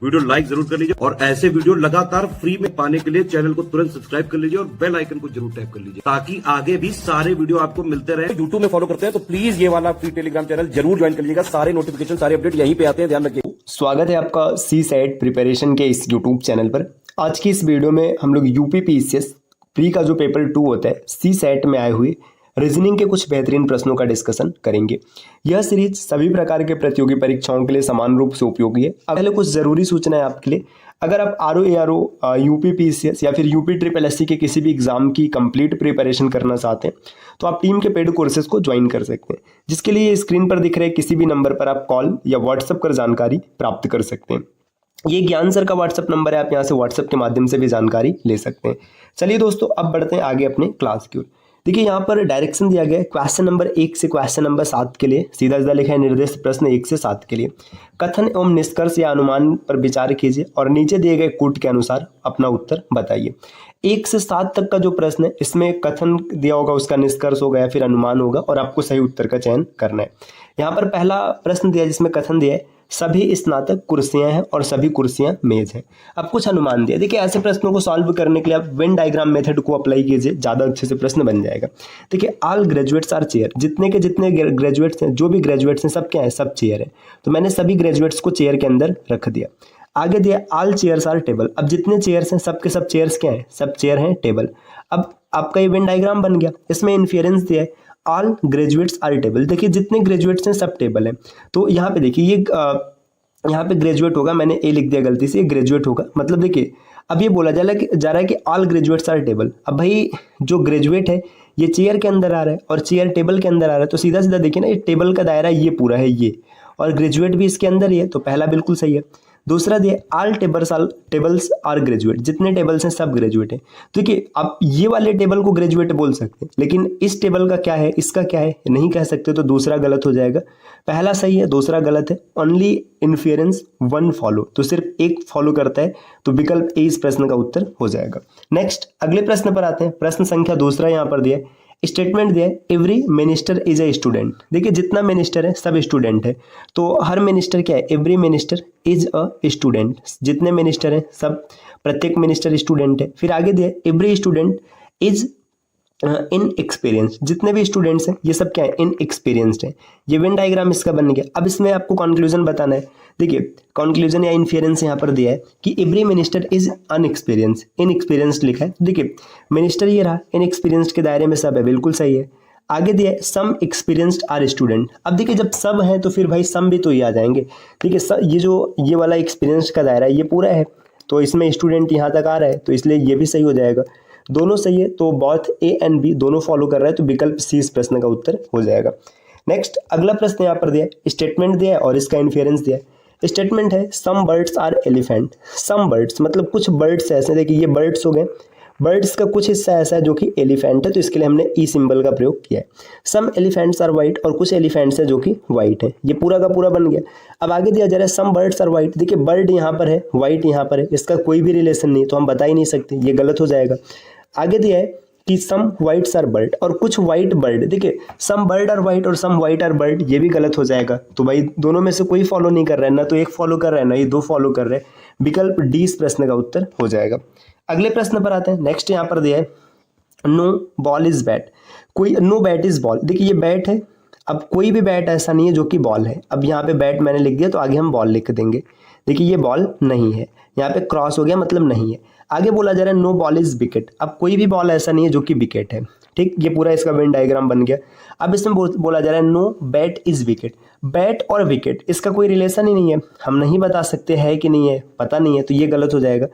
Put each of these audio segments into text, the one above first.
Video like जरूर कर लीजिए और ऐसे वीडियो लगातार फ्री में पाने के लिए चैनल को तुरंत सब्सक्राइब कर लीजिए और बेल आइकन को जरूर टैप कर लीजिए ताकि आगे भी सारे वीडियो आपको मिलते रहे। यूट्यूब में फॉलो करते हैं तो प्लीज ये वाला फ्री टेलीग्राम चैनल जरूर ज्वाइन कर लीजिएगा। सारे नोटिफिकेशन सारे अपडेट यहीं पे आते हैं, ध्यान रखिए। स्वागत है आपका सी सेट प्रिपरेशन के इस यूट्यूब चैनल पर। आज की इस वीडियो में हम लोग यूपी पीसीएस प्री का जो पेपर 2 होता है सी सेट में आए हुए रीजनिंग के कुछ बेहतरीन प्रश्नों का डिस्कशन करेंगे। यह सीरीज सभी प्रकार के प्रतियोगी परीक्षाओं के लिए समान रूप से उपयोगी है। अब पहले कुछ जरूरी सूचना है आपके लिए। अगर आप आरओ यूपी पीसीएस या फिर यूपी ट्रिपल एससी के किसी भी एग्जाम की कंप्लीट प्रिपरेशन करना चाहते हैं तो आप टीम के पेड कोर्सेज को ज्वाइन कर सकते हैं, जिसके लिए स्क्रीन पर दिख रहे किसी भी नंबर पर आप कॉल या व्हाट्सएप कर जानकारी प्राप्त कर सकते हैं। ये ज्ञान सर का व्हाट्सएप नंबर है, आप यहाँ से व्हाट्सएप के माध्यम से भी जानकारी ले सकते हैं। चलिए दोस्तों, अब बढ़ते हैं आगे अपने क्लास की ओर। देखिए यहाँ पर डायरेक्शन दिया गया है क्वेश्चन नंबर 1 से क्वेश्चन नंबर 7 के लिए। सीधा सीधा लिखा है निर्देश प्रश्न 1 से 7 के लिए। कथन एवं निष्कर्ष या अनुमान पर विचार कीजिए और नीचे दिए गए कूट के अनुसार अपना उत्तर बताइए। 1 से 7 तक का जो प्रश्न है इसमें कथन दिया होगा, उसका निष्कर्ष होगा या फिर अनुमान होगा और आपको सही उत्तर का चयन करना है। यहाँ पर पहला प्रश्न दिया जिसमें कथन दिया है सभी स्नातक कुर्सियां हैं और सभी कुर्सियां मेज हैं। अब कुछ अनुमान दिया। देखिए ऐसे प्रश्नों को सॉल्व करने के लिए आप वेन डायग्राम मेथड को अप्लाई कीजिए, ज़्यादा अच्छे से प्रश्न बन जाएगा। देखिए ऑल ग्रेजुएट्स आर चेयर, जितने के जितने ग्रेजुएट्स हैं, जो भी ग्रेजुएट्स हैं सब क्या है, सब चेयर है। तो मैंने सभी ग्रेजुएट्स को चेयर के अंदर रख दिया। आगे दिया ऑल चेयर्स आर टेबल, अब जितने चेयर्स हैं सब के सब चेयर्स क्या है, सब चेयर हैं टेबल। अब आपका ये वेन डायग्राम बन गया। इसमें इन्फेरेंस दिया है ऑल ग्रेजुएट्स आर टेबल। देखिए जितने ग्रेजुएट्स हैं सब टेबल है। तो यहाँ पे देखिए ये यहाँ पे ग्रेजुएट होगा, मैंने ए लिख दिया गलती से, ये ग्रेजुएट होगा। मतलब देखिए अब ये बोला जा रहा है कि ऑल ग्रेजुएट्स आर टेबल। अब भाई जो ग्रेजुएट है ये चेयर के अंदर आ रहा है और चेयर टेबल के अंदर आ रहा है, तो सीधा सीधा देखिए ना, ये टेबल का दायरा ये पूरा है ये, और ग्रेजुएट भी इसके अंदर ही है, तो पहला बिल्कुल सही है। दूसरा दिया ऑल टेबल्स आर ग्रेजुएट, जितने टेबल्स हैं सब ग्रेजुएट हैं। देखिए आप ये वाले टेबल को ग्रेजुएट बोल सकते हैं, लेकिन इस टेबल का क्या है, इसका क्या है नहीं कह सकते, तो दूसरा गलत हो जाएगा। पहला सही है, दूसरा गलत है। ओनली इन्फेरेंस 1 फॉलो, तो सिर्फ एक फॉलो करता है, तो विकल्प ए इस प्रश्न का उत्तर हो जाएगा। नेक्स्ट अगले प्रश्न पर आते हैं। प्रश्न संख्या दूसरा यहाँ पर दिया है, स्टेटमेंट दिया है every minister is a student. देखिए जितना मिनिस्टर है सब स्टूडेंट है, तो हर मिनिस्टर क्या है, every minister is a student. जितने मिनिस्टर हैं सब, प्रत्येक मिनिस्टर स्टूडेंट है। फिर आगे दिया है every student is in experience, जितने भी स्टूडेंट्स हैं ये सब क्या है, इन एक्सपीरियंस्ड है। ये वेन डायग्राम इसका बन गया। अब इसमें आपको कंक्लूजन बताना है। देखिए कंक्लूजन या इन्फेरेंस यहाँ पर दिया है कि एवरी मिनिस्टर इज अनएक्सपीरियंस, इनएक्सपीरियंस्ड लिखा है। देखिए मिनिस्टर ये रहा, इनएक्सपीरियंस्ड के दायरे में सब है, बिल्कुल सही है। आगे दिया है सम एक्सपीरियंस्ड आर स्टूडेंट। अब देखिए जब सब है तो फिर भाई सम भी तो ही आ जाएंगे। देखिए ये वाला एक्सपीरियंस का दायरा ये पूरा है, तो इसमें स्टूडेंट यहाँ तक आ रहा है, तो इसलिए ये भी सही हो जाएगा। दोनों सही है, तो बोथ ए एंड बी दोनों फॉलो कर रहा है, तो विकल्प सी इस प्रश्न का उत्तर हो जाएगा। नेक्स्ट अगला प्रश्न यहाँ पर दिया है, स्टेटमेंट दिया है और इसका इन्फेरेंस दिया है। स्टेटमेंट है some birds are elephant. Some birds मतलब कुछ बर्ड्स ऐसे, देखिए ये बर्ड्स हो गए, बर्ड्स का कुछ हिस्सा ऐसा है जो कि एलिफेंट है, तो इसके लिए हमने ई सिंबल का प्रयोग किया है। सम एलिफेंट्स आर वाइट, और कुछ एलिफेंट्स है जो कि वाइट है। ये पूरा का पूरा बन गया। अब आगे दिया जा रहा है सम बर्ड्स आर वाइट। देखिए बर्ड यहाँ पर है, वाइट यहाँ पर है, इसका कोई भी रिलेशन नहीं, तो हम बता ही नहीं सकते, ये गलत हो जाएगा। आगे दिया है कि सम व्हाइट्स आर बर्ड, और कुछ व्हाइट बर्ड। देखिए सम बर्ड आर व्हाइट और सम व्हाइट आर बर्ड, ये भी गलत हो जाएगा। तो भाई दोनों में से कोई फॉलो नहीं कर रहा है, ना तो एक फॉलो कर रहा है ना ये दो फॉलो कर रहे हैं। विकल्प डी इस प्रश्न का उत्तर हो जाएगा। अगले प्रश्न पर आते हैं। नेक्स्ट यहाँ पर दिया है नो बॉल इज बैट। कोई नो बैट इज बॉल। देखिए ये बैट है, अब कोई भी बैट ऐसा नहीं है जो कि बॉल है। अब यहाँ पे बैट मैंने लिख दिया, तो आगे हम बॉल लिख देंगे। देखिए ये बॉल नहीं है, यहाँ पे क्रॉस हो गया, मतलब नहीं है। आगे बोला जा रहा है नो बॉल इज विकेट। अब कोई भी बॉल ऐसा नहीं है जो कि विकेट है, ठीक। ये पूरा इसका वेन डायग्राम बन गया। अब इसमें बोला जा रहा है no bat is wicket. Bat और विकेट इसका कोई रिलेशन ही नहीं है, हम नहीं बता सकते है कि नहीं है, पता नहीं है, तो ये गलत हो जाएगा।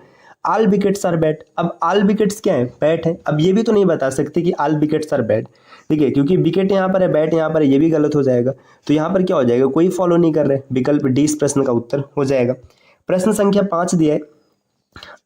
All wickets are bat. अब ऑल विकेट्स क्या है, बैट है। अब ये भी तो नहीं बता सकते कि ऑल विकेट्स आर बैट, देखिए क्योंकि विकेट यहाँ पर है, बैट यहाँ पर है, ये भी गलत हो जाएगा। तो यहाँ पर क्या हो जाएगा, कोई फॉलो नहीं कर रहे, विकल्प डी इस प्रश्न का उत्तर हो जाएगा। प्रश्न संख्या 5 दिया है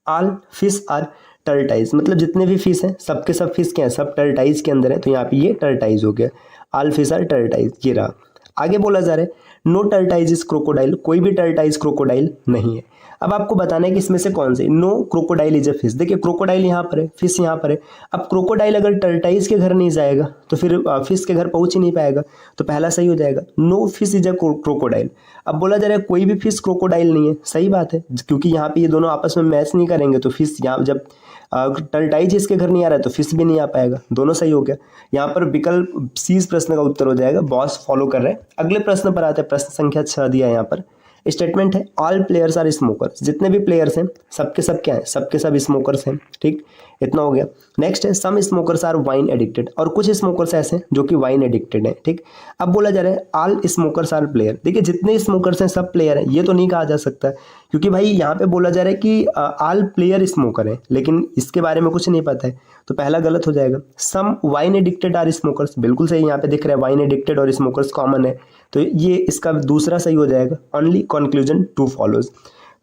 ऑल फिश आर टर्टाइज। मतलब जितने भी फिश हैं सबके सब फिश क्या है, सब टर्टाइज के अंदर है, तो यहाँ पे ये टर्टाइज हो गया। ऑल फिश आर टर्टाइज, ये रहा। आगे बोला जा रहा है नो टर्टाइज इज क्रोकोडाइल। कोई भी टर्टाइज क्रोकोडाइल नहीं है। अब आपको बताना है कि इसमें से कौन से। No crocodile is a fish. देखिए क्रोकोडाइल यहाँ पर है, फिश यहाँ पर है। अब क्रोकोडाइल अगर टर्टाइज के घर नहीं जाएगा तो फिर फिश के घर पहुंच ही नहीं पाएगा, तो पहला सही हो जाएगा, no fish is a crocodile. अब बोला जा रहा है कोई भी फिश क्रोकोडाइल नहीं है, सही बात है, क्योंकि यहाँ पे ये दोनों आपस में मैच नहीं करेंगे तो फिश यहाँ जब टर्टाइज इसके घर नहीं आ रहा है तो फिश भी नहीं आ पाएगा, दोनों सही हो गया। यहाँ पर विकल्प सी इस प्रश्न का उत्तर हो जाएगा, बॉस फॉलो कर रहे हैं। अगले प्रश्न पर आते हैं, प्रश्न संख्या 6 दिया है यहाँ पर। स्टेटमेंट है ऑल प्लेयर्स आर स्मोकर्स, जितने भी प्लेयर्स हैं सबके सब क्या है, सबके सब स्मोकर्स हैं, ठीक, इतना हो गया। नेक्स्ट है सम स्मोकर्स आर वाइन एडिक्टेड, और कुछ स्मोकर्स ऐसे हैं जो कि वाइन एडिक्टेड हैं, ठीक। अब बोला जा रहा है ऑल स्मोकर्स आर प्लेयर, देखिए जितने स्मोकर्स हैं सब प्लेयर हैं, ये तो नहीं कहा जा सकता, क्योंकि भाई यहाँ पे बोला जा रहा है कि ऑल प्लेयर स्मोकर है, लेकिन इसके बारे में कुछ नहीं पता है, तो पहला गलत हो जाएगा। सम वाइन एडिक्टेड आर स्मोकर्स, बिल्कुल सही, यहाँ पे दिख रहा है वाइन एडिक्टेड और स्मोकर्स कॉमन है, तो ये इसका दूसरा सही हो जाएगा। Only conclusion two follows.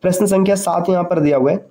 प्रश्न संख्या 7 यहाँ पर दिया हुआ है।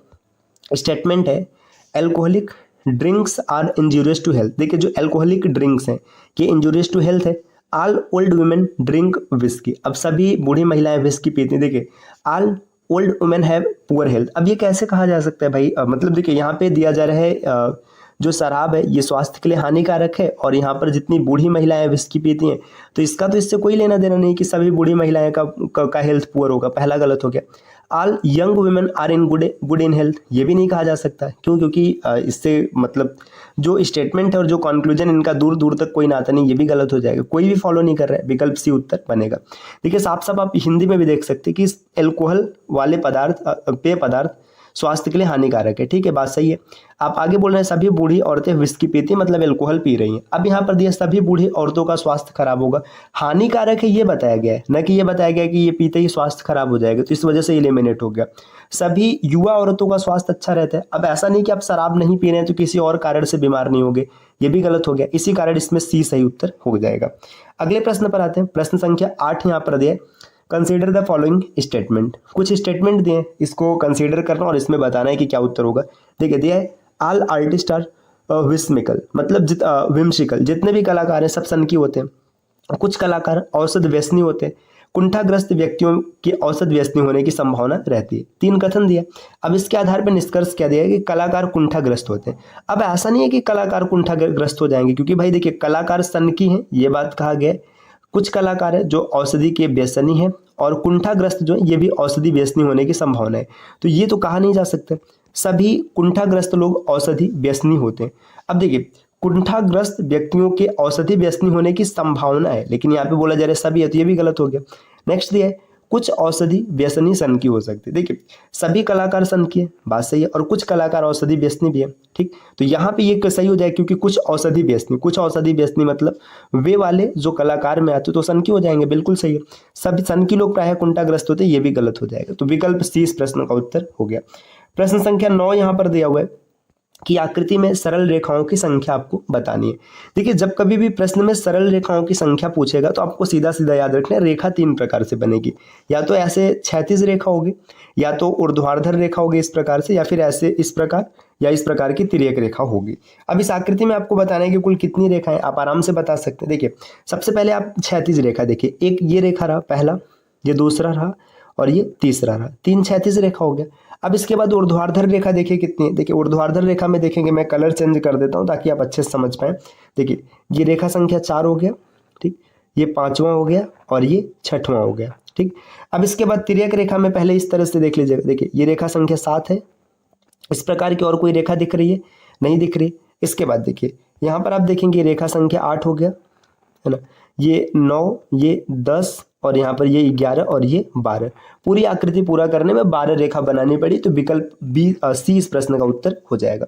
स्टेटमेंट है alcoholic drinks are injurious to health, देखिए जो एल्कोहलिक ड्रिंक्स हैं ये इंजूरियस टू हेल्थ है। All old women drink whisky, अब सभी बूढ़ी महिलाएं विस्की पीती हैं, देखिए all old women have poor health, अब ये कैसे कहा जा सकता है भाई, मतलब देखिए यहाँ पे दिया जा रहा है जो शराब है ये स्वास्थ्य के लिए हानिकारक है, और यहाँ पर जितनी बूढ़ी महिलाएं विस्की पीती हैं तो इसका तो इससे कोई लेना देना नहीं कि सभी बूढ़ी महिलाएं का हेल्थ पुअर होगा, पहला गलत हो गया। All young women are in good in health, ये भी नहीं कहा जा सकता, क्यों, क्योंकि इससे मतलब जो स्टेटमेंट है और जो कंक्लूजन इनका दूर दूर तक कोई नाता नहीं, ये भी गलत हो जाएगा, कोई भी फॉलो नहीं कर रहा है, विकल्प सी उत्तर बनेगा। देखिए साफ साफ आप हिंदी में भी देख सकते हैं कि एल्कोहल वाले पदार्थ पेय पदार्थ स्वास्थ्य के लिए हानिकारक है, ठीक है, बात सही है। आप आगे बोल रहे हैं सभी बूढ़ी औरतें विस्की पीती मतलब एल्कोहल पी रही हैं, अब यहाँ पर दिया सभी बूढ़ी औरतों का स्वास्थ्य खराब होगा, हानिकारक है ये बताया गया है, न कि ये बताया गया कि ये पीते ही स्वास्थ्य खराब हो जाएगा, तो इस वजह से एलिमिनेट हो गया। सभी युवा औरतों का स्वास्थ्य अच्छा रहता है, अब ऐसा नहीं कि आप शराब नहीं पी रहे हैं तो किसी और कारण से बीमार नहीं होंगे, ये भी गलत हो गया, इसी कारण इसमें सी सही उत्तर हो जाएगा। अगले प्रश्न पर आते हैं, प्रश्न संख्या 8 यहाँ पर दिया, कंसीडर द फॉलोइंग स्टेटमेंट, कुछ स्टेटमेंट दिए, इसको कंसीडर करना और इसमें बताना है कि क्या उत्तर होगा। देखिए दिया है ऑल आर्टिस्ट आर विस्मिकल, मतलब विमशिकल, जितने भी कलाकार हैं सब सनकी होते हैं, कुछ कलाकार औसत व्यसनी होते हैं, कुंठाग्रस्त व्यक्तियों की औसत व्यसनी होने की संभावना रहती है, 3 कथन दिया। अब इसके आधार पर निष्कर्ष क्या दिया है कि कलाकार कुंठाग्रस्त होते हैं। अब ऐसा नहीं है कि कलाकार कुंठाग्रस्त हो जाएंगे, क्योंकि भाई देखिए कलाकार सनकी हैं ये बात कहा गया है, कुछ कलाकार हैं जो औषधि के व्यसनी हैं, और कुंठाग्रस्त जो है ये भी औषधि व्यसनी होने की संभावना है, तो ये तो कहा नहीं जा सकता सभी कुंठाग्रस्त लोग औषधि व्यसनी होते हैं। अब देखिए कुंठाग्रस्त व्यक्तियों के औषधि व्यसनी होने की संभावना है, लेकिन यहाँ पे बोला जा रहा है सभी है, तो ये भी गलत हो गया। नेक्स्ट दिया है कुछ औषधि व्यसनी सनकी हो सकती है, देखिए सभी कलाकार सनकी है, बात सही है, और कुछ कलाकार औषधि व्यसनी भी है, ठीक, तो यहाँ पे ये सही हो जाए, क्योंकि कुछ औषधि व्यसनी मतलब वे वाले जो कलाकार में आते तो सनकी हो जाएंगे, बिल्कुल सही है। सभी सनकी लोग प्रायः कुंठाग्रस्त होते, ये भी गलत हो जाएगा, तो विकल्प सी इस प्रश्न का उत्तर हो गया। प्रश्न संख्या 9 यहाँ पर दिया हुआ है कि आकृति में सरल रेखाओं की संख्या आपको बतानी है। देखिए जब कभी भी प्रश्न में सरल रेखाओं की संख्या पूछेगा तो आपको सीधा सीधा याद रखना है, रेखा 3 प्रकार से बनेगी, या तो ऐसे क्षैतिज रेखा होगी, या तो ऊर्ध्वाधर रेखा होगी इस प्रकार से, या फिर ऐसे इस प्रकार, या इस प्रकार की तिर्यक रेखा होगी। अब इस आकृति में आपको बताना है कि कुल कितनी रेखाएं, आप आराम से बता सकते हैं। देखिए सबसे पहले आप क्षैतिज रेखा देखिए, एक ये रेखा रहा पहला, ये दूसरा रहा और ये तीसरा रहा, 3 क्षैतिज रेखा हो गया। अब इसके बाद ऊर्ध्वाधर रेखा देखिए कितनी है, देखिए ऊर्ध्वाधर रेखा में देखेंगे, मैं कलर चेंज कर देता हूं ताकि आप अच्छे से समझ पाएं। देखिए ये रेखा संख्या 4 हो गया, ठीक, ये 5वां हो गया और ये 6वां हो गया, ठीक। अब इसके बाद तिर्यक रेखा में पहले इस तरह से देख लीजिएगा, देखिए ये रेखा संख्या 7 है, इस प्रकार की और कोई रेखा दिख रही है, नहीं दिख रही। इसके बाद देखिए यहाँ पर आप देखेंगे रेखा संख्या 8 हो गया, है ना, ये 9, ये 10 और यहाँ पर ये 11 और ये 12, पूरी आकृति पूरा करने में 12 रेखा बनानी पड़ी, तो विकल्प बी सी इस प्रश्न का उत्तर हो जाएगा।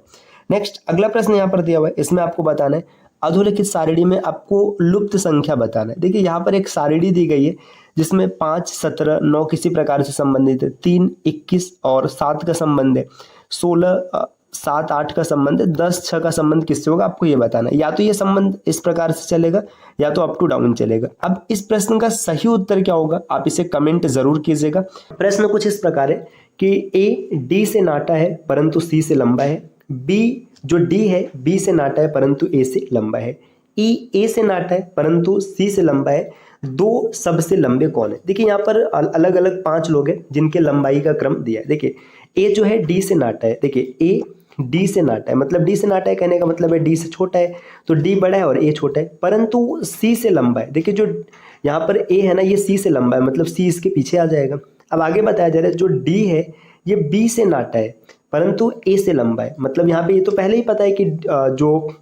नेक्स्ट अगला प्रश्न यहाँ पर दिया हुआ है, इसमें आपको बताना है अधोलिखित सारणी में आपको लुप्त संख्या बताना है। देखिए यहाँ पर एक सारणी दी गई है जिसमें 5, 17, 9 किसी प्रकार से संबंधित है, 3, 21 और 7 का संबंध है, 16, 7, 8 का संबंध है, 10, 6 का संबंध किससे होगा आपको ये बताना है। या तो ये संबंध इस प्रकार से चलेगा या तो अप टू डाउन चलेगा। अब इस प्रश्न का सही उत्तर क्या होगा आप इसे कमेंट जरूर कीजिएगा। प्रश्न कुछ इस प्रकार है कि ए डी से नाटा है परंतु सी से लंबा है, बी जो डी है बी से नाटा है परंतु ए से लंबा है, ई ए से नाटा है परंतु सी से लंबा है, 2 सबसे लंबे कौन है। देखिए यहाँ पर अलग अलग 5 लोग हैं जिनके लंबाई का क्रम दिया है। देखिए ए जो है डी से नाटा है, देखिए ए डी से नाटा है, मतलब डी से नाटा है कहने का मतलब है डी से छोटा है, तो डी बड़ा है और ए छोटा है, परंतु सी से लंबा है। देखिए जो यहाँ पर ए है ना, ये सी से लंबा है, मतलब सी इसके पीछे आ जाएगा। अब आगे बताया जा रहा है जो डी है ये बी से नाटा है परंतु ए से लंबा है, मतलब यहाँ पे ये तो पहले ही पता है कि जो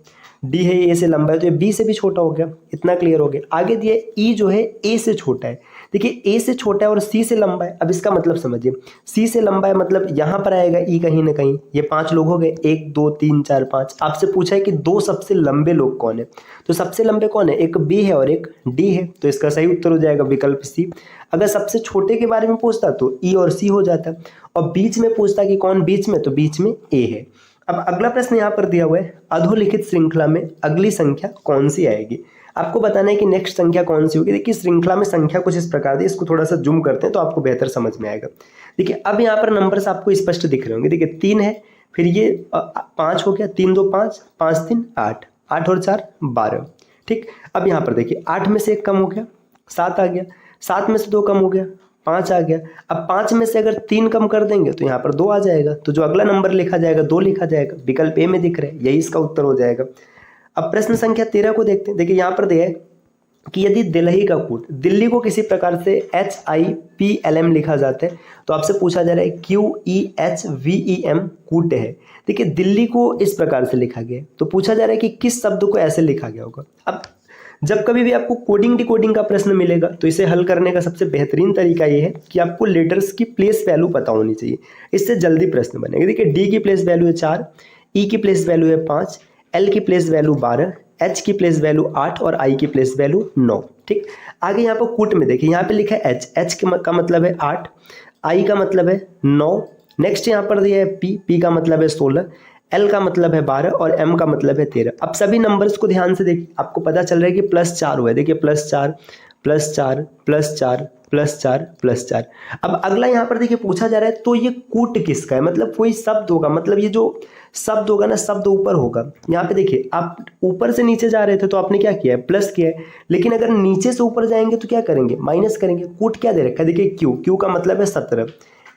डी है ए से लंबा है तो ये बी से भी छोटा हो गया, इतना क्लियर हो गया। आगे दिया ई जो है ए से छोटा है, देखिए ए से छोटा है और सी से लंबा है। अब इसका मतलब समझिए, सी से लंबा है मतलब यहाँ पर आएगा ई कहीं ना कहीं। ये 5 लोग हो गए, 1 2 3 4 5। आपसे पूछा है कि 2 सबसे लंबे लोग कौन है, तो सबसे लंबे कौन है, एक बी है और एक डी है, तो इसका सही उत्तर हो जाएगा विकल्प सी। अगर सबसे छोटे के बारे में पूछता तो ई और सी हो जाता, और बीच में पूछता कि कौन बीच में, तो बीच में ए है। अब अगला प्रश्न यहाँ पर दिया हुआ है, अधोलिखित श्रृंखला में अगली संख्या कौन सी आएगी। आपको बताना है कि नेक्स्ट संख्या कौन सी होगी। देखिए श्रृंखला में संख्या कुछ इस प्रकार दी, इसको थोड़ा सा जूम करते हैं तो आपको बेहतर समझ में आएगा। देखिए अब यहाँ पर नंबर्स आपको स्पष्ट दिख रहे होंगे। देखिए 3 है, फिर ये 5 हो गया, 3 2 5, 5 3 8, 8 और 4 12। ठीक, अब यहाँ पर देखिए 8 में से 1 कम हो गया, 7 आ गया, 7 में से 2 कम हो गया, 5 आ गया। अब 5 में से अगर 3 कम कर देंगे तो यहाँ पर 2 आ जाएगा, तो जो अगला नंबर लिखा जाएगा 2 लिखा जाएगा, विकल्प ए में दिख रहा है, यही इसका उत्तर हो जाएगा। अब प्रश्न संख्या 13 को देखते हैं। देखिए यहाँ पर दिया है कि यदि दिल्ली का कूट, दिल्ली को किसी प्रकार से HIPLM लिखा जाता है तो आपसे पूछा जा रहा है QEHVEM कूट है। देखिए दिल्ली को इस प्रकार से लिखा गया है तो पूछा जा रहा है कि किस शब्द को ऐसे लिखा गया होगा। अब जब कभी भी आपको कोडिंग डिकोडिंग का प्रश्न मिलेगा तो इसे हल करने का सबसे बेहतरीन तरीका ये है कि आपको लेटर्स की प्लेस वैल्यू पता होनी चाहिए, इससे जल्दी प्रश्न बनेगा। देखिए डी की प्लेस वैल्यू है 4, ई की प्लेस वैल्यू है 5, एल की प्लेस वैल्यू 12, एच की प्लेस वैल्यू 8 और आई की प्लेस वैल्यू 9। ठीक, आगे यहाँ पर कूट में देखिए, यहाँ पे लिखा है एच, एच का मतलब है 8, आई का मतलब है 9, नेक्स्ट यहाँ पर दिया है पी, पी का मतलब है 16, एल का मतलब है 12 और एम का मतलब है 13। अब सभी नंबर्स को ध्यान से देखिए, आपको पता चल रहा है कि +4 हुआ है। देखिए +4 +4 +4 +4 +4। अब अगला यहाँ पर देखिए पूछा जा रहा है तो ये कूट किसका है, मतलब कोई शब्द होगा, मतलब ये जो शब्द होगा ना, शब्द ऊपर होगा। यहाँ पे देखिए आप ऊपर से नीचे जा रहे थे तो आपने क्या किया है, प्लस किया है, लेकिन अगर नीचे से ऊपर जाएंगे तो क्या करेंगे, माइनस करेंगे। कूट क्या दे रखा है, देखिए क्यू, क्यू का मतलब है 17,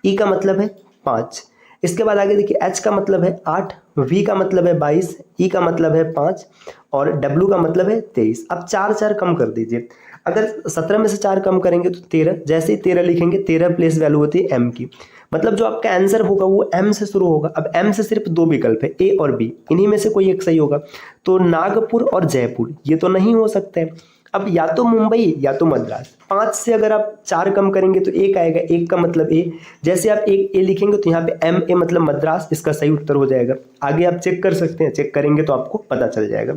ई का मतलब है 5, इसके बाद आगे देखिए एच का मतलब है 8, वी का मतलब है 22, ई का मतलब है 5 और डब्ल्यू का मतलब है 23। अब 4 4 कम कर दीजिए, अगर 17 में से 4 कम करेंगे तो 13, जैसे ही 13 लिखेंगे 13 प्लेस वैल्यू होती है एम की, मतलब जो आपका आंसर होगा वो एम से शुरू होगा। अब एम से सिर्फ 2 विकल्प है, ए और बी, इन्हीं में से कोई एक सही होगा। तो नागपुर और जयपुर ये तो नहीं हो सकता है। अब या तो मुंबई या तो मद्रास, 5 से अगर आप 4 कम करेंगे तो 1 आएगा, 1 का मतलब ए, जैसे आप एक ए लिखेंगे तो यहाँ पे एम ए मतलब मद्रास, इसका सही उत्तर हो जाएगा। आगे आप चेक कर सकते हैं, चेक करेंगे तो आपको पता चल जाएगा।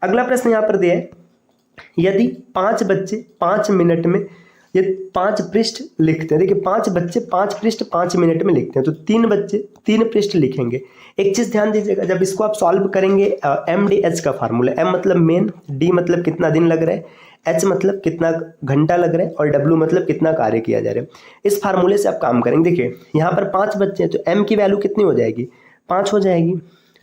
अगला प्रश्न यहाँ पर दिया है, यदि 5 बच्चे 5 मिनट में ये 5 पृष्ठ लिखते हैं। देखिए 5 बच्चे 5 पृष्ठ 5 मिनट में लिखते हैं तो 3 बच्चे 3 पृष्ठ लिखेंगे। एक चीज ध्यान दीजिएगा, जब इसको आप सॉल्व करेंगे, MDH का फार्मूला, M मतलब मेन, D मतलब कितना दिन लग रहा है, H मतलब कितना घंटा लग रहा है और W मतलब कितना कार्य किया जा रहा है। इस फार्मूले से आप काम करेंगे। देखिए यहाँ पर 5 बच्चे हैं तो M की वैल्यू कितनी हो जाएगी, 5 हो जाएगी।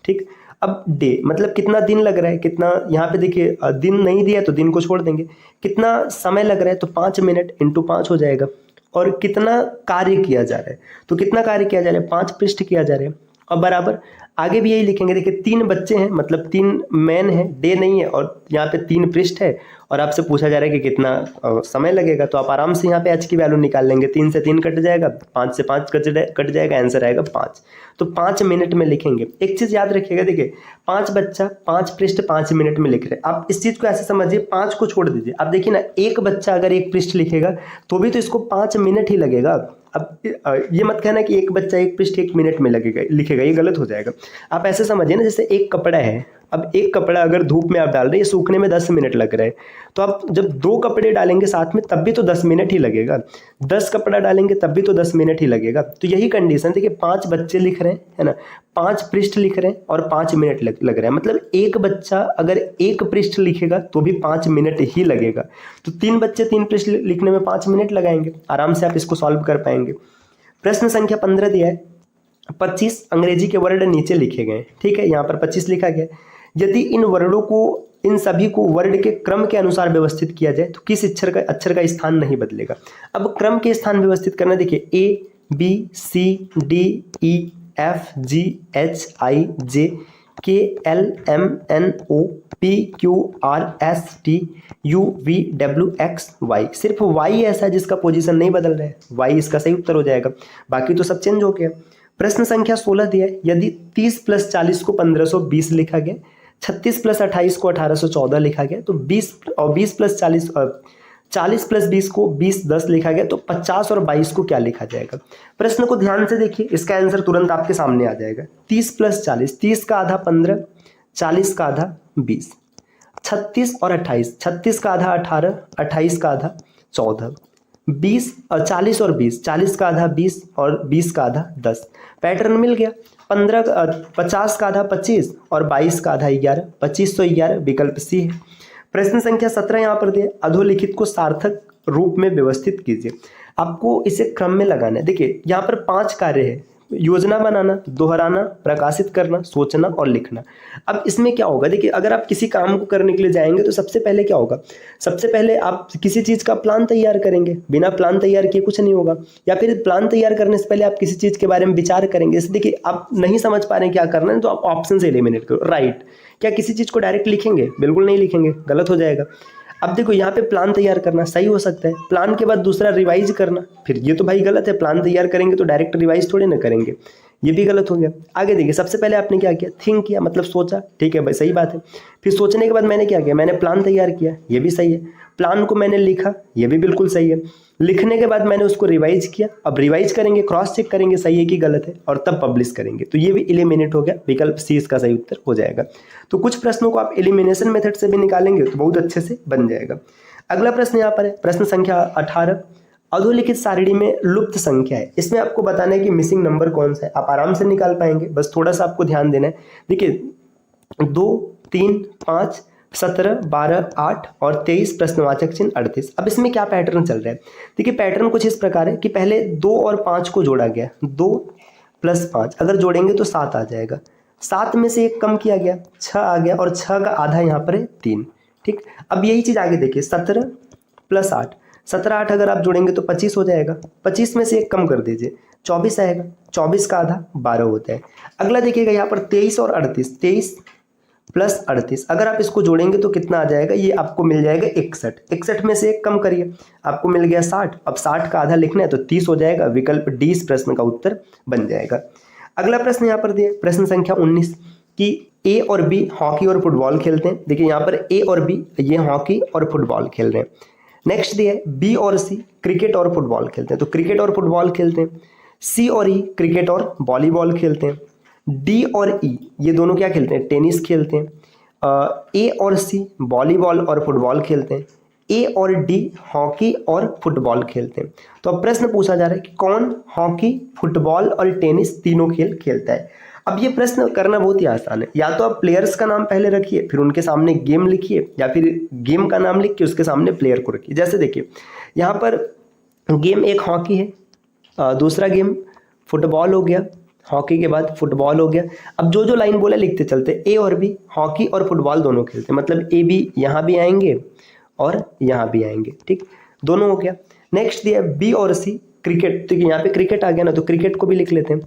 ठीक, अब डे मतलब कितना दिन लग रहा है, कितना, यहाँ पे देखिए दिन नहीं दिया तो दिन को छोड़ देंगे, कितना समय लग रहा है तो 5 मिनट इंटू 5 हो जाएगा। और कितना कार्य किया जा रहा है, तो कितना कार्य किया जा रहा है, 5 पृष्ठ किया जा रहा है। और बराबर आगे भी यही लिखेंगे। देखिए 3 बच्चे हैं मतलब 3 मैन है, डे नहीं है, और यहाँ पे 3 पृष्ठ है और आपसे पूछा जा रहा है कि कितना समय लगेगा, तो आप आराम से यहाँ पे एच की वैल्यू निकाल लेंगे। 3 से 3 कट जाएगा, 5 से 5 कट जाएगा, आंसर आएगा 5। तो 5 मिनट में लिखेंगे। एक चीज याद रखिएगा, देखिए 5 बच्चा 5 पृष्ठ 5 मिनट में लिख रहे हैं। आप इस चीज को ऐसे समझिए, 5 को छोड़ दीजिए। आप देखिए ना, एक बच्चा अगर 1 पृष्ठ लिखेगा तो भी तो इसको 5 मिनट ही लगेगा। अब ये मत कहना कि एक बच्चा 1 पृष्ठ 1 मिनट में लिखेगा, ये गलत हो जाएगा। आप ऐसे समझिए ना, जैसे एक कपड़ा है, अब एक कपड़ा अगर धूप में आप डाल रहे हैं, सूखने में 10 मिनट लग रहा है, तो आप जब 2 कपड़े डालेंगे साथ में तब भी तो 10 मिनट ही लगेगा, 10 कपड़ा डालेंगे तब भी तो 10 मिनट ही लगेगा। तो यही कंडीशन, देखिए 5 बच्चे लिख रहे हैं, है ना, 5 पृष्ठ लिख रहे हैं और 5 मिनट लग रहा है, मतलब एक बच्चा अगर 1 पृष्ठ लिखेगा तो भी 5 मिनट ही लगेगा। तो 3 बच्चे 3 पृष्ठ लिखने में 5 मिनट लगाएंगे, आराम से आप इसको सॉल्व कर पाएंगे। प्रश्न संख्या 15 दिया है, 25 अंग्रेजी के वर्ड नीचे लिखे गए। ठीक है, यहाँ पर 25 लिखा गया। यदि इन वर्णों को, इन सभी को वर्ण के क्रम के अनुसार व्यवस्थित किया जाए तो किस अक्षर का स्थान नहीं बदलेगा। अब क्रम के स्थान व्यवस्थित करना, देखिए A B C D E F G H I J KLMNOPQRSTUVWXY। सिर्फ y ऐसा है जिसका पोजीशन नहीं बदल रहा है, y इसका सही उत्तर हो जाएगा, बाकी तो सब चेंज हो गया। प्रश्न संख्या 16 दिया है, यदि 30 + 40 को 1520 लिखा गया, 36 + 28 को 1814 लिखा गया, तो 20 और 20 + 40 40 + 20 को 2010 लिखा गया, तो 50 और 22 को क्या लिखा जाएगा। प्रश्न को ध्यान से देखिए, इसका आंसर तुरंत आपके सामने आ जाएगा। 30 + 40, 30 का आधा 15, 40 का आधा 20, 36 और 28, 36 का आधा 18, 28 का आधा 14, 20 और 40 और 20, 40 का आधा 20 और 20 का आधा 10। पैटर्न मिल गया। 50 का आधा 25 और 22 का आधा 11, 2511 विकल्प सी है। प्रश्न संख्या 17 यहाँ पर दिया, अधोलिखित को सार्थक रूप में व्यवस्थित कीजिए। आपको इसे क्रम में लगाना है। देखिए यहाँ पर 5 कार्य है, योजना बनाना, दोहराना, प्रकाशित करना, सोचना और लिखना। अब इसमें क्या होगा, देखिए अगर आप किसी काम को करने के लिए जाएंगे तो सबसे पहले क्या होगा, सबसे पहले आप किसी चीज़ का प्लान तैयार करेंगे, बिना प्लान तैयार किए कुछ नहीं होगा, या फिर प्लान तैयार करने से पहले आप किसी चीज़ के बारे में विचार करेंगे। जैसे देखिए आप नहीं समझ पा रहे हैं क्या करना है, तो आप ऑप्शन से एलिमिनेट करो। राइट, क्या किसी चीज़ को डायरेक्ट लिखेंगे? बिल्कुल नहीं लिखेंगे, गलत हो जाएगा। अब देखो यहाँ पे प्लान तैयार करना सही हो सकता है, प्लान के बाद दूसरा रिवाइज करना, फिर ये तो भाई गलत है, प्लान तैयार करेंगे तो डायरेक्ट रिवाइज थोड़ी ना करेंगे, ये भी गलत हो गया। आगे देखिए, सबसे पहले आपने क्या किया, थिंक किया, मतलब सोचा, ठीक है भाई सही बात है। फिर सोचने के बाद मैंने क्या किया, मैंने प्लान तैयार किया, ये भी सही है। प्लान को मैंने लिखा, ये भी बिल्कुल सही है। लिखने के बाद मैंने उसको रिवाइज किया, अब रिवाइज करेंगे, क्रॉस चेक करेंगे सही है कि गलत है, और तब पब्लिश करेंगे, तो ये भी एलिमिनेट हो गया, विकल्प सी इसका सही उत्तर हो जाएगा। तो कुछ प्रश्नों को आप एलिमिनेशन मेथड से भी निकालेंगे तो बहुत अच्छे से बन जाएगा। अगला प्रश्न यहाँ पर है, प्रश्न संख्या 18, अधोलिखित सारणी में लुप्त संख्या है। इसमें आपको बताना है कि मिसिंग नंबर कौन सा है। आप आराम से निकाल पाएंगे, बस थोड़ा सा आपको ध्यान देना है। देखिए 2, 3, 5, 17, 12, 8 और 23 प्रश्नवाचक चिन्ह 38। अब इसमें क्या पैटर्न चल रहा है, देखिए पैटर्न कुछ इस प्रकार है कि पहले 2 और 5 को जोड़ा गया, 2 + 5 अगर जोड़ेंगे तो 7 आ जाएगा, 7 में से 1 कम किया गया, 6 आ गया, और 6 का आधा यहाँ पर है 3। ठीक, अब यही चीज़ आगे देखिए, 17 + 8, 17 8 अगर आप जोड़ेंगे तो 25 हो जाएगा, 25 में से 1 कम कर दीजिए, 24 आएगा, 24 का आधा 12 होता है। अगला देखिएगा यहाँ पर 23 और 38, 23 + 38 अगर आप इसको जोड़ेंगे तो कितना आ जाएगा, ये आपको मिल जाएगा 61, 61 में से 1 कम करिए, आपको मिल गया 60, अब 60 का आधा लिखना है तो 30 हो जाएगा, विकल्प डी इस प्रश्न का उत्तर बन जाएगा। अगला प्रश्न यहाँ पर दिया, प्रश्न संख्या 19 कि ए और बी हॉकी और फुटबॉल खेलते हैं। देखिए यहाँ पर ए और बी ये हॉकी और फुटबॉल खेल रहे हैं। नेक्स्ट दिया है बी और सी क्रिकेट और फुटबॉल खेलते हैं, तो क्रिकेट और फुटबॉल खेलते हैं। सी और ई क्रिकेट और वॉलीबॉल खेलते हैं। डी और ई ये दोनों क्या खेलते हैं, टेनिस खेलते हैं। ए और सी वॉलीबॉल और फुटबॉल खेलते हैं। ए और डी हॉकी और फुटबॉल खेलते हैं। तो अब प्रश्न पूछा जा रहा है कि कौन हॉकी, फुटबॉल और टेनिस तीनों खेल खेलता है। अब ये प्रश्न करना बहुत ही आसान है, या तो आप प्लेयर्स का नाम पहले रखिए, फिर उनके सामने गेम लिखिए, या फिर गेम का नाम लिख के उसके सामने प्लेयर को रखिए। जैसे देखिए यहाँ पर गेम एक हॉकी है, दूसरा गेम फुटबॉल हो गया, हॉकी के बाद फुटबॉल हो गया। अब जो जो लाइन बोला लिखते चलते, ए और बी हॉकी और फुटबॉल दोनों खेलते हैं, मतलब ए बी यहाँ भी आएंगे और यहाँ भी आएंगे, ठीक, दोनों हो गया। नेक्स्ट दिया बी और सी क्रिकेट, तो यहाँ पे क्रिकेट आ गया ना, तो क्रिकेट को भी लिख लेते हैं,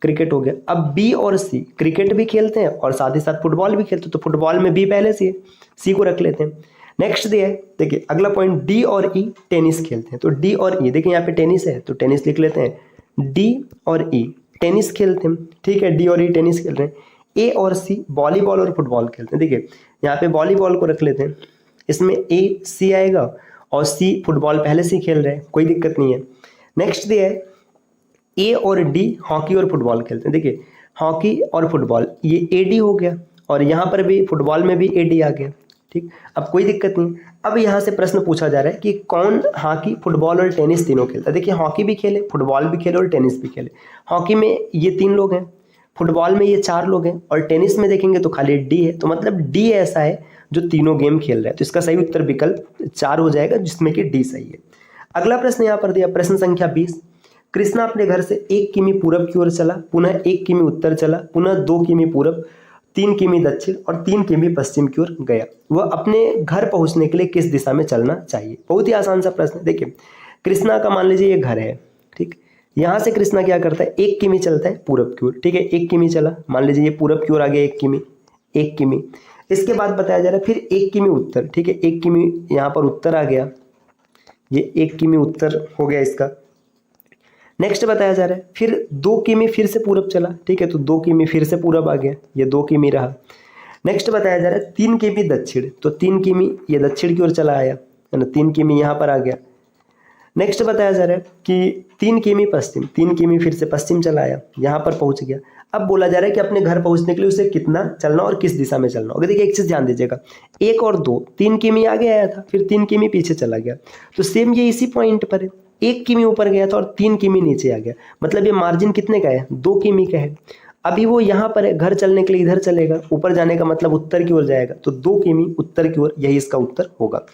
क्रिकेट हो गया। अब बी और सी क्रिकेट भी खेलते हैं और साथ ही साथ फुटबॉल भी खेलते हैं, तो फुटबॉल में बी पहले से है, सी को रख लेते हैं। नेक्स्ट दिया है, देखिए अगला पॉइंट डी और ई टेनिस खेलते हैं, तो डी और ई देखिए यहाँ पे टेनिस है तो टेनिस लिख लेते हैं। डी और ई टेनिस खेलते हैं, ठीक है, डी और ई टेनिस खेल रहे हैं। ए और सी वॉलीबॉल और फुटबॉल खेलते हैं, देखिए यहाँ पे वॉलीबॉल को रख लेते हैं, इसमें ए सी आएगा और सी फुटबॉल पहले से खेल रहे हैं, कोई दिक्कत नहीं है। नेक्स्ट दिया है ए और डी हॉकी और फुटबॉल खेलते हैं, देखिए हॉकी और फुटबॉल ये ए डी हो गया, और यहाँ पर भी फुटबॉल में भी ए डी आ गया, ठीक, अब कोई दिक्कत नहीं। अब यहाँ से प्रश्न पूछा जा रहा है कि कौन हॉकी, फुटबॉल और टेनिस तीनों खेलता है। देखिए हॉकी भी खेले, फुटबॉल भी खेले और टेनिस भी खेले। हॉकी में ये 3 लोग हैं, फुटबॉल में ये 4 लोग हैं, और टेनिस में देखेंगे तो खाली डी है, तो मतलब डी ऐसा है जो तीनों गेम खेल रहा है, तो इसका सही उत्तर विकल्प 4 हो जाएगा, जिसमें कि डी सही है। अगला प्रश्न यहाँ पर दिया, प्रश्न संख्या 20, कृष्णा अपने घर से 1 किमी पूरब की ओर चला, पुनः 1 किमी उत्तर चला, पुनः 2 किमी पूरब, 3 किमी दक्षिण और 3 किमी पश्चिम की ओर गया। वह अपने घर पहुंचने के लिए किस दिशा में चलना चाहिए। बहुत ही आसान सा प्रश्न। देखिए कृष्णा का मान लीजिए ये घर है, ठीक, यहाँ से कृष्णा क्या करता है, 1 किमी चलता है पूरब की ओर, ठीक है, 1 किमी चला, मान लीजिए ये पूरब की ओर आ गया 1 किमी। इसके बाद बताया जा रहा है फिर 1 किमी उत्तर, ठीक है, 1 किमी यहाँ पर उत्तर आ गया, ये 1 किमी उत्तर हो गया इसका। नेक्स्ट बताया जा रहा है फिर 2 किमी फिर से पूरब चला, ठीक है, तो 2 किमी फिर से पूरब आ गया, ये 2 किमी रहा। नेक्स्ट बताया जा रहा है 3 किमी दक्षिण, तो 3 किमी ये दक्षिण की ओर चला आया, है ना, 3 किमी यहाँ पर आ गया। नेक्स्ट बताया जा रहा है कि 3 किमी पश्चिम, 3 किमी फिर से पश्चिम चला आया, यहाँ पर पहुंच गया। अब बोला जा रहा है कि अपने घर पहुंचने के लिए उसे कितना चलना और किस दिशा में चलना। अगर देखिए एक चीज ध्यान दीजिएगा, 1 और 2, 3 किमी आगे आया था, फिर 3 किमी पीछे चला गया, तो सेम ये इसी पॉइंट पर है, 1 किमी ऊपर गया था और 3 किमी नीचे आ गया, मतलब ये मार्जिन कितने का है, 2 किमी का है। अभी वो यहाँ पर है, घर चलने के लिए इधर चलेगा, ऊपर जाने का मतलब उत्तर की ओर जाएगा, तो 2 किमी उत्तर की ओर, यही इसका उत्तर होगा।